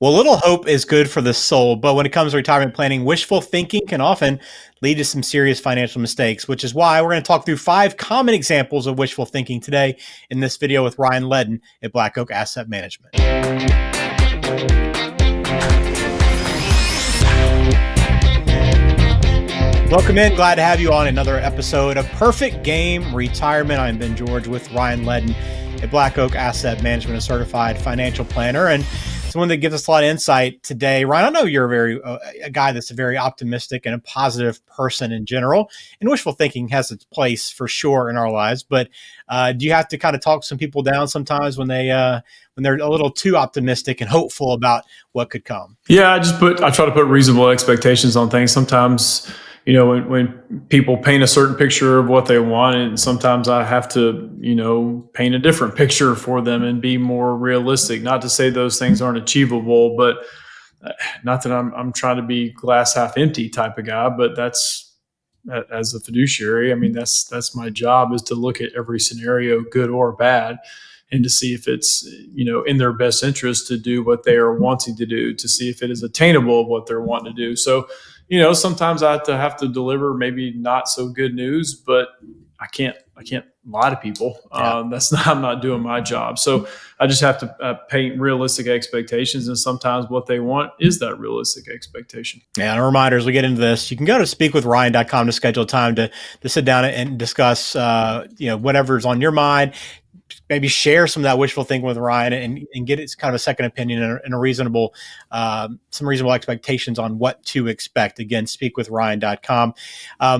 Well, little hope is good for the soul, but when it comes to retirement planning, wishful thinking can often lead to some serious financial mistakes, which is why we're going to talk through 5 common examples of wishful thinking today in this video with Ryan Ledden at Black Oak Asset Management. Welcome in. Glad to have you on another episode of Perfect Game Retirement. I'm Ben George with Ryan Ledden at Black Oak Asset Management, a certified financial planner, and someone that gives us a lot of insight today. Ryan, I know you're a guy that's a very optimistic and a positive person in general, and wishful thinking has its place for sure in our lives. But do you have to kind of talk some people down sometimes when they're a little too optimistic and hopeful about what could come? Yeah, I try to put reasonable expectations on things. Sometimes, when people paint a certain picture of what they want, and sometimes I have to, paint a different picture for them and be more realistic. Not to say those things aren't achievable, but not that I'm trying to be glass half empty type of guy, but as a fiduciary, I mean, that's my job, is to look at every scenario, good or bad, and to see if it's in their best interest to do what they are wanting to do, to see if it is attainable of what they're wanting to do. So sometimes I have to deliver maybe not so good news, but I can't lie to people. Yeah. That's not I'm not doing my job. So I just have to paint realistic expectations, and sometimes what they want is that realistic expectation. Yeah, and a reminder as we get into this, you can go to speakwithryan.com to schedule a time to sit down and discuss whatever's on your mind. Maybe share some of that wishful thinking with Ryan and get it kind of a second opinion and a reasonable some reasonable expectations on what to expect. Again, speakwithryan.com.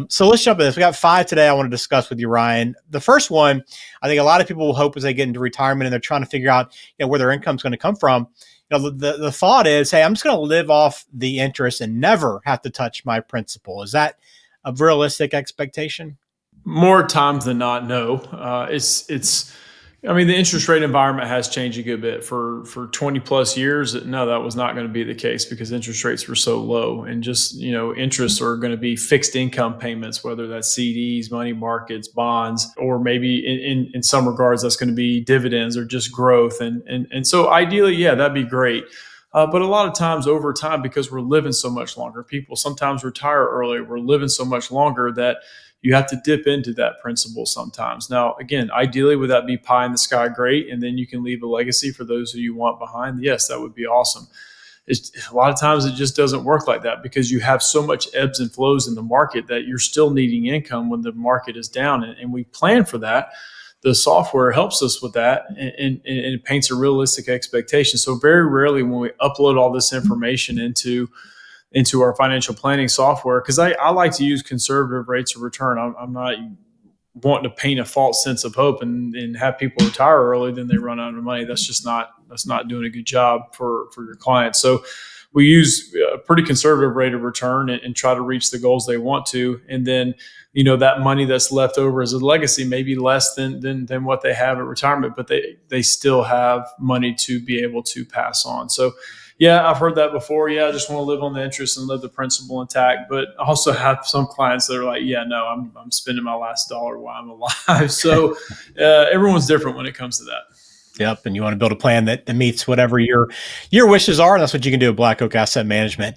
So let's jump into this. We got 5 today I want to discuss with you, Ryan. The first one, I think a lot of people will hope as they get into retirement and they're trying to figure out where their income's going to come from. The thought is, hey, I'm just going to live off the interest and never have to touch my principal. Is that a realistic expectation? More times than not, no. It's. I mean, the interest rate environment has changed a good bit. For 20 plus years. No, that was not going to be the case because interest rates were so low, and just interests are going to be fixed income payments, whether that's CDs, money markets, bonds, or maybe in some regards that's going to be dividends or just growth. And so ideally, yeah, that'd be great. But a lot of times over time, because we're living so much longer, people sometimes retire early. We're living so much longer that you have to dip into that principle sometimes. Now, again, ideally, would that be pie in the sky? Great. And then you can leave a legacy for those who you want behind. Yes, that would be awesome. A lot of times it just doesn't work like that because you have so much ebbs and flows in the market that you're still needing income when the market is down. And we plan for that. The software helps us with that, and it paints a realistic expectation. So very rarely when we upload all this information into our financial planning software, because I like to use conservative rates of return. I'm not wanting to paint a false sense of hope and have people retire early, then they run out of money. That's not doing a good job for your clients. So we use a pretty conservative rate of return and try to reach the goals they want to. And then, that money that's left over as a legacy may be less than what they have at retirement, but they still have money to be able to pass on. So yeah, I've heard that before. Yeah, I just want to live on the interest and live the principal intact. But I also have some clients that are like, yeah, no, I'm spending my last dollar while I'm alive. So everyone's different when it comes to that. Yep, and you want to build a plan that meets whatever your wishes are, and that's what you can do at Black Oak Asset Management.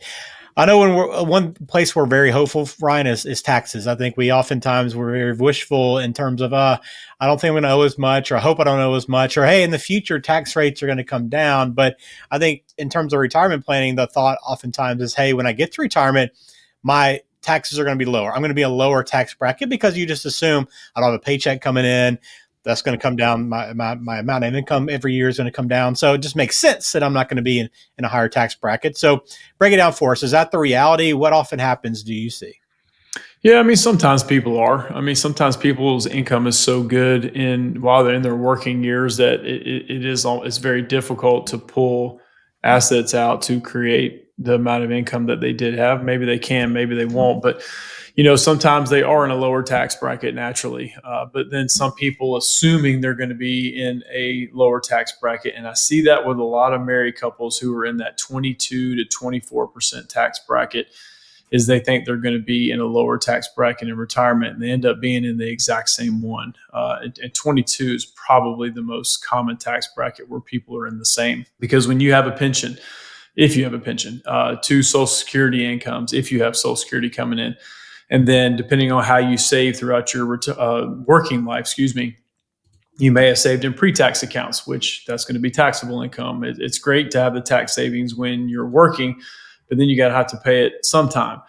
I know one place we're very hopeful, Ryan, is taxes. I think we're very wishful in terms of I don't think I'm going to owe as much, or I hope I don't owe as much, or hey, in the future tax rates are going to come down. But I think in terms of retirement planning, the thought oftentimes is, hey, when I get to retirement, my taxes are going to be lower. I'm going to be a lower tax bracket because you just assume I don't have a paycheck coming in. That's going to come down. My amount of income every year is going to come down. So it just makes sense that I'm not going to be in a higher tax bracket. So break it down for us. Is that the reality? What often happens do you see? Yeah, I mean, sometimes people are. I mean, sometimes people's income is so good while they're in their working years that it's very difficult to pull assets out to create the amount of income that they did have. Maybe they can, maybe they won't, but sometimes they are in a lower tax bracket naturally. But then some people assuming they're going to be in a lower tax bracket, and I see that with a lot of married couples who are in that 22 to 24% tax bracket, is they think they're going to be in a lower tax bracket in retirement, and they end up being in the exact same one. And 22 is probably the most common tax bracket where people are in the same, because when you have a pension, if you have a pension, two Social Security incomes if you have Social Security coming in, and then depending on how you save throughout your working life, excuse me, you may have saved in pre-tax accounts, which that's going to be taxable income. It's great to have the tax savings when you're working, but then you got to have to pay it sometime,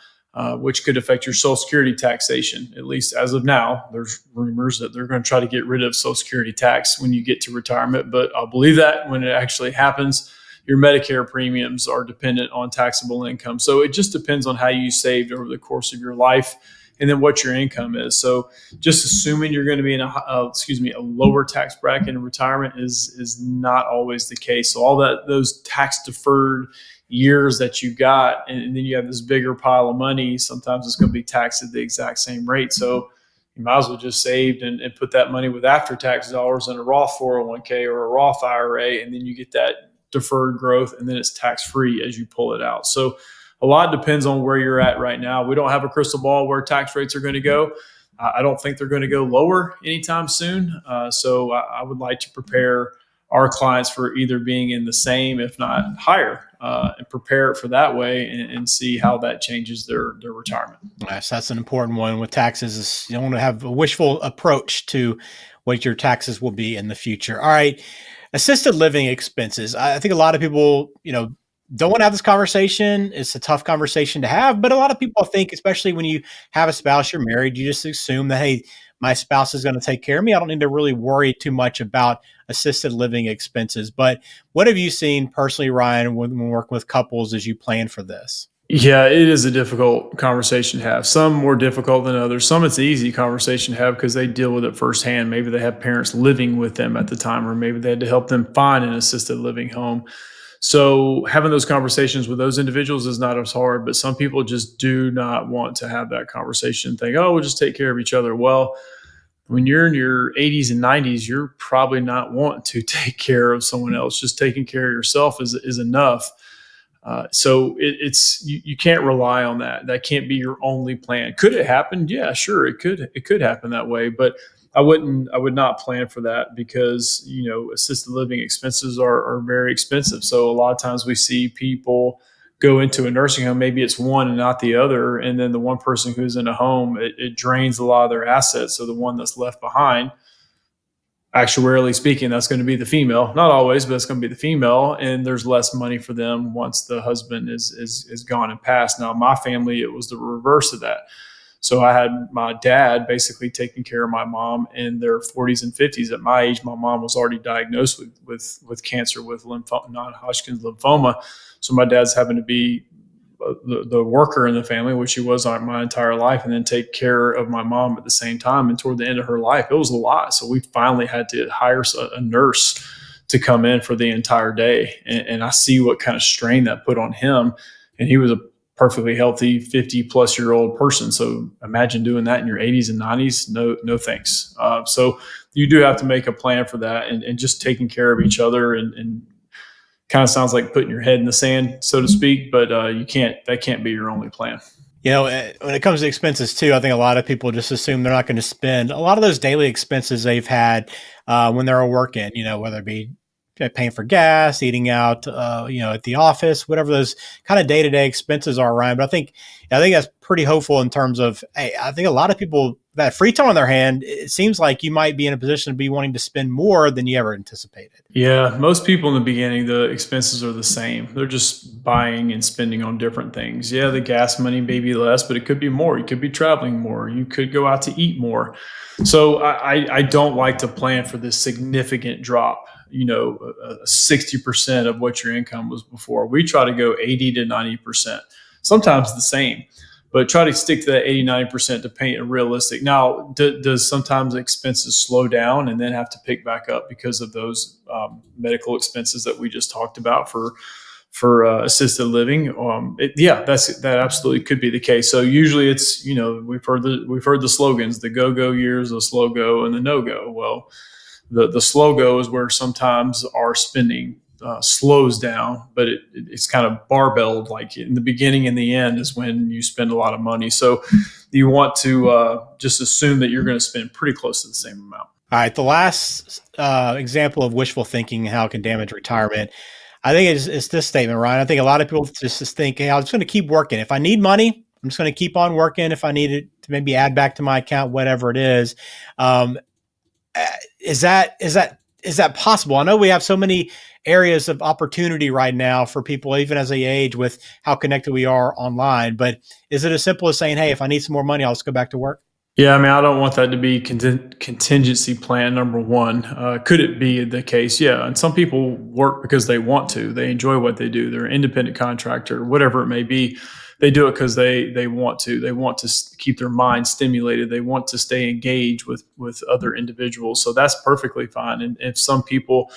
which could affect your Social Security taxation. At least as of now, there's rumors that they're going to try to get rid of Social Security tax when you get to retirement, but I'll believe that when it actually happens. Your Medicare premiums are dependent on taxable income. So it just depends on how you saved over the course of your life and then what your income is. So just assuming you're going to be in a lower tax bracket in retirement is not always the case. So all those tax deferred years that you got, and then you have this bigger pile of money, sometimes it's going to be taxed at the exact same rate. So you might as well just save and put that money with after tax dollars in a Roth 401k or a Roth IRA, and then you get that deferred growth, and then it's tax free as you pull it out. So a lot depends on where you're at right now. We don't have a crystal ball where tax rates are going to go. I don't think they're going to go lower anytime soon. So I would like to prepare our clients for either being in the same, if not higher, and prepare it for that way and see how that changes their retirement. Yes, that's an important one with taxes. Is you don't want to have a wishful approach to what your taxes will be in the future. All right. Assisted living expenses. I think a lot of people, don't want to have this conversation. It's a tough conversation to have, but a lot of people think, especially when you have a spouse, you're married, you just assume that, hey, my spouse is going to take care of me. I don't need to really worry too much about assisted living expenses. But what have you seen personally, Ryan, when working with couples as you plan for this? Yeah, it is a difficult conversation to have. Some more difficult than others. Some it's an easy conversation to have because they deal with it firsthand. Maybe they have parents living with them at the time, or maybe they had to help them find an assisted living home. So having those conversations with those individuals is not as hard, but some people just do not want to have that conversation. Think, oh, we'll just take care of each other. Well, when you're in your 80s and 90s, you're probably not wanting to take care of someone else. Just taking care of yourself is enough. So it's you can't rely on that. That can't be your only plan. Could it happen? Yeah, sure, it could. It could happen that way, but I wouldn't. I would not plan for that because assisted living expenses are very expensive. So a lot of times we see people go into a nursing home. Maybe it's one and not the other, and then the one person who's in a home, it drains a lot of their assets. So the one that's left behind, actuarially speaking, that's going to be the female. Not always, but it's going to be the female, and there's less money for them once the husband is gone and passed. Now, my family, it was the reverse of that. So I had my dad basically taking care of my mom in their 40s and 50s. At my age, my mom was already diagnosed with cancer, with non-Hodgkin's lymphoma. So my dad's having to be the worker in the family, which he was my entire life, and then take care of my mom at the same time. And toward the end of her life, it was a lot. So we finally had to hire a nurse to come in for the entire day. And I see what kind of strain that put on him. And he was a perfectly healthy 50-plus-year-old person. So imagine doing that in your 80s and 90s. No thanks. So you do have to make a plan for that, and just taking care of each other and kind of sounds like putting your head in the sand, so to speak, but that can't be your only plan. When it comes to expenses too, I think a lot of people just assume they're not going to spend a lot of those daily expenses they've had when they're working, whether it be paying for gas, eating out, at the office, whatever those kind of day-to-day expenses are, Ryan. But I think that's pretty hopeful in terms of, hey, I think a lot of people that free time on their hand, it seems like you might be in a position to be wanting to spend more than you ever anticipated. Yeah, most people in the beginning, the expenses are the same. They're just buying and spending on different things. Yeah, the gas money may be less, but it could be more. You could be traveling more. You could go out to eat more. So I don't like to plan for this significant drop, 60% of what your income was before. We try to go 80 to 90%, sometimes the same, but try to stick to that 80-90% to paint a realistic. Now, does sometimes expenses slow down and then have to pick back up because of those medical expenses that we just talked about for assisted living? That absolutely could be the case. So usually it's, we've heard the slogans: the go years, the slow go, and the no go. Well, the slow go is where sometimes our spending slows down, but it's kind of barbelled. Like in the beginning and the end is when you spend a lot of money. So you want to just assume that you're going to spend pretty close to the same amount. All right. The last example of wishful thinking, how it can damage retirement. I think it's this statement, Ryan. I think a lot of people just think, hey, I'm just going to keep working. If I need money, I'm just going to keep on working. If I need it to maybe add back to my account, whatever it is, um, is that possible? I know we have so many areas of opportunity right now for people, even as they age, with how connected we are online. But is it as simple as saying, "Hey, if I need some more money, I'll just go back to work"? Yeah, I mean, I don't want that to be contingency plan number one. Could it be the case? Yeah, and some people work because they want to. They enjoy what they do. They're an independent contractor, whatever it may be. They do it because they want to. They want to keep their mind stimulated. They want to stay engaged with other individuals. So that's perfectly fine. And if some people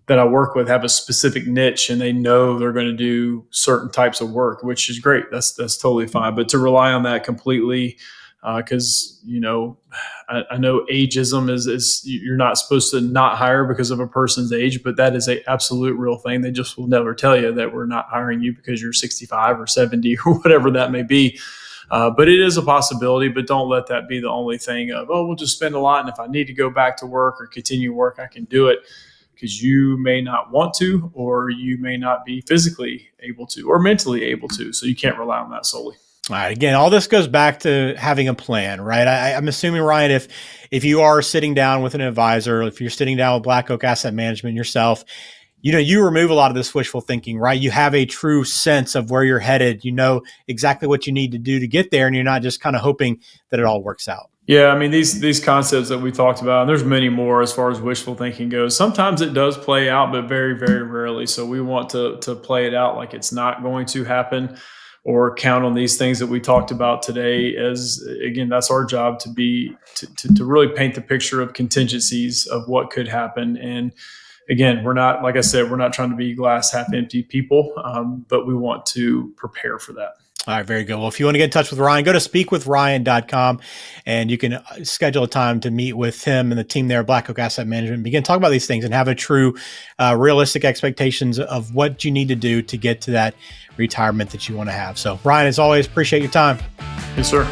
that I work with have a specific niche and they know they're going to do certain types of work, which is great. That's totally fine. But to rely on that completely, because I know ageism is you're not supposed to not hire because of a person's age, but that is a absolute real thing. They just will never tell you that we're not hiring you because you're 65 or 70 or whatever that may be. But it is a possibility, but don't let that be the only thing of, oh, we'll just spend a lot. And if I need to go back to work or continue work, I can do it, because you may not want to, or you may not be physically able to, or mentally able to. So you can't rely on that solely. All right. Again, all this goes back to having a plan, right? I'm assuming, Ryan, if you are sitting down with an advisor, if you're sitting down with Black Oak Asset Management yourself, you remove a lot of this wishful thinking, right? You have a true sense of where you're headed. You know exactly what you need to do to get there, and you're not just kind of hoping that it all works out. Yeah, I mean, these concepts that we talked about, and there's many more as far as wishful thinking goes. Sometimes it does play out, but very, very rarely. So we want to play it out like it's not going to happen, or count on these things that we talked about today. As again, that's our job, to really paint the picture of contingencies of what could happen. And again, we're not, like I said, we're not trying to be glass half empty people, but we want to prepare for that. All right, very good. Well, if you want to get in touch with Ryan, go to speakwithryan.com and you can schedule a time to meet with him and the team there at Black Oak Asset Management. Begin to talk about these things and have a true, realistic expectations of what you need to do to get to that retirement that you want to have. So, Ryan, as always, appreciate your time. Yes, sir.